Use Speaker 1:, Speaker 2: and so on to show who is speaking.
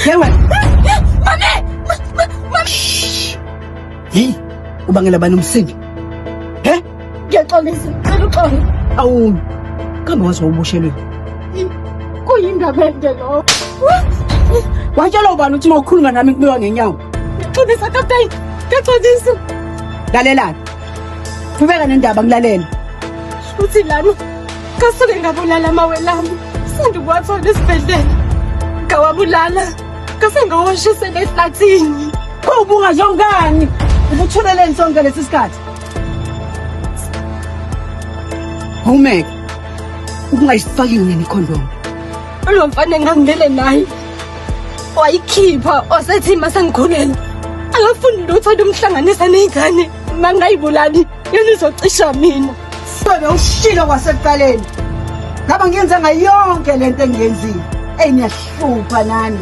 Speaker 1: Yewe.
Speaker 2: Mami!
Speaker 1: Hey, ubangela bani umsindo? He?
Speaker 2: Ngiyaxolisa, ngicela uxolo.
Speaker 1: Awu. Kambe wazi wawuboshelwe.
Speaker 2: Kuyindaba ende lo.
Speaker 1: Watshela ubani uthi mawukhuluma nami kubiwa ngenyawo.
Speaker 2: Ngixolisa kapteni. Ngixolisa.
Speaker 1: Lalelani. Kubeka nendaba ngilalela.
Speaker 2: Uthi lana kasuke ngabulala amawelami. Sendikwathola esibhedlela. Ngawabulala. Kase ngawashisela eflatini.
Speaker 1: Ubunga njongani? Ubuthuleleni sonke lesi sikhathi. Home. Ukungayifakile nekhondomu.
Speaker 2: Lo mfana engangilele naye. Wayikhipha osethi masengikhulele. Akafuni lutho lumhlanganisa nezingane. Mangayibulali yena izocisha mina.
Speaker 1: Sebe ushilo kwasekuqaleni. Ngaba ngiyenza ngayonke lento engiyenzile. Niyahlupha nani.